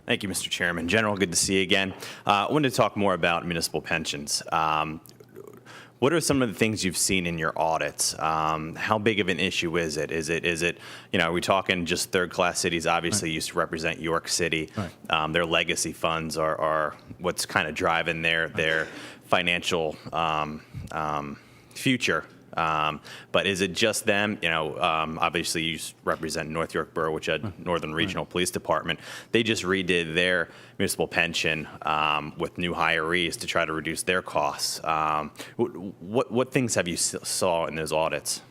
Thank you, Mr. Chairman. General, good to see you again. I wanted to talk more about municipal pensions. What are some of the things you've seen in your audits? How big of an issue is it? Is it, are we talking just third-class cities? Obviously, used to represent York City. Right. Their legacy funds are what's kind of driving their financial future. But is it just them? Obviously you represent North York Borough, which had Northern Regional Police Department. They just redid their municipal pension with new hirees to try to reduce their costs. What things have you saw in those audits?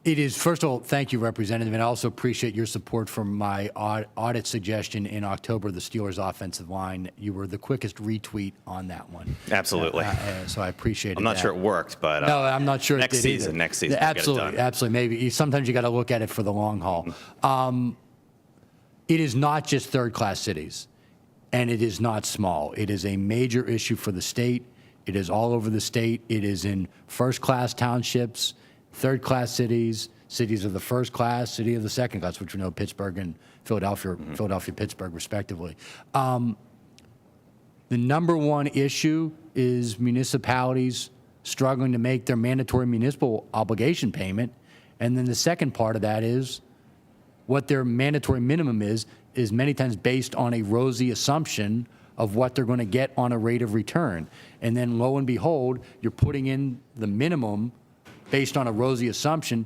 It is, first of all, thank you, Representative, and I also appreciate your support for my audit suggestion in October, the Steelers' offensive line. You were the quickest retweet on that one. Absolutely. So I appreciate it. I'm not sure it worked, but no, I'm not sure next it did season, either. Next season, absolutely, absolutely. Maybe sometimes you got to look at it for the long haul. It is not just third-class cities, and it is not small. It is a major issue for the state. It is all over the state. It is in first-class townships, third-class cities, cities of the first class, city of the second class, which we know Pittsburgh and Philadelphia, Pittsburgh, respectively. The number one issue is municipalities struggling to make their mandatory municipal obligation payment, and then the second part of that is what their mandatory minimum is many times based on a rosy assumption of what they're going to get on a rate of return. And then lo and behold, you're putting in the minimum based on a rosy assumption,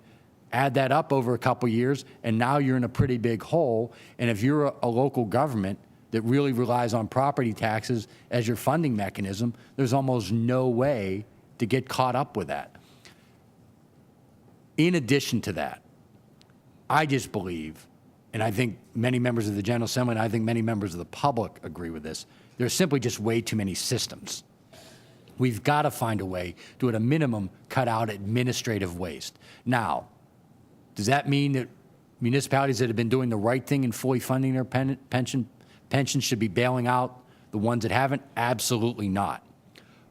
add that up over a couple years, and now you're in a pretty big hole. And if you're a local government that really relies on property taxes as your funding mechanism, there's almost no way to get caught up with that. In addition to that, I just believe, and I think many members of the General Assembly, and I think many members of the public agree with this, there's simply just way too many systems. We've got to find a way to, at a minimum, cut out administrative waste. Now, does that mean that municipalities that have been doing the right thing and fully funding their pensions should be bailing out the ones that haven't? Absolutely not.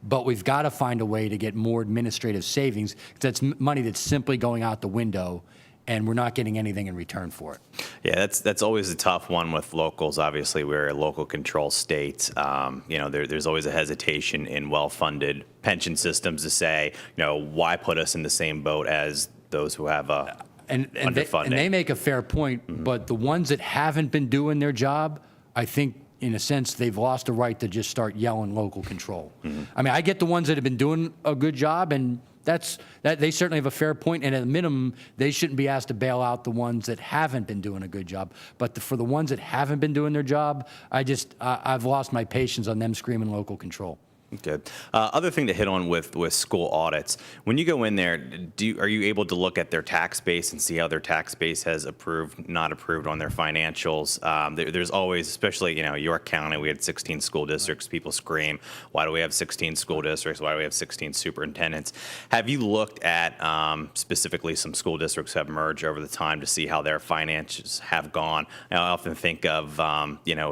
But we've got to find a way to get more administrative savings. That's money that's simply going out the window, and we're not getting anything in return for it. Yeah, that's always a tough one with locals. Obviously, we're a local control state. There's always a hesitation in well-funded pension systems to say, why put us in the same boat as those who have underfunding? And they make a fair point, but the ones that haven't been doing their job, I think, in a sense, they've lost the right to just start yelling local control. I mean, I get the ones that have been doing a good job, and that they certainly have a fair point, and at a minimum, they shouldn't be asked to bail out the ones that haven't been doing a good job. But for the ones that haven't been doing their job, I've lost my patience on them screaming local control. Good. Other thing to hit on with school audits, when you go in there, are you able to look at their tax base and see how their tax base has approved, not approved on their financials? There's always, especially York County, we had 16 school districts. People scream, why do we have 16 school districts? Why do we have 16 superintendents? Have you looked at specifically some school districts have merged over the time to see how their finances have gone? I often think of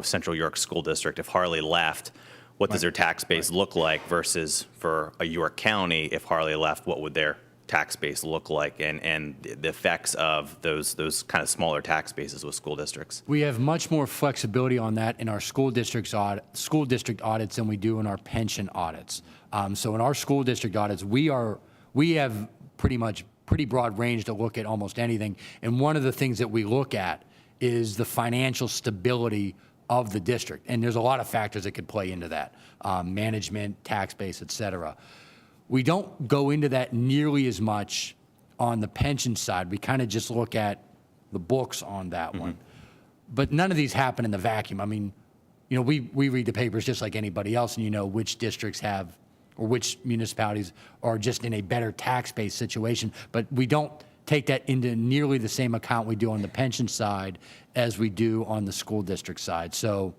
Central York School District. If Harley left, what does their tax base look like versus for a York County, if Harley left, what would their tax base look like, and the effects of those kind of smaller tax bases with school districts? We have much more flexibility on that in our school district audits than we do in our pension audits. So in our school district audits, we have pretty broad range to look at almost anything. And one of the things that we look at is the financial stability of the district. And there's a lot of factors that could play into that, management, tax base, et cetera. We don't go into that nearly as much on the pension side. We kind of just look at the books on that one. But none of these happen in the vacuum. I mean, we read the papers just like anybody else, and which districts have, or which municipalities are just in a better tax-based situation. But we don't take that into nearly the same account we do on the pension side as we do on the school district side. So,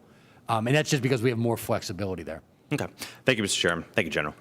and that's just because we have more flexibility there. Okay. Thank you, Mr. Chairman. Thank you, General.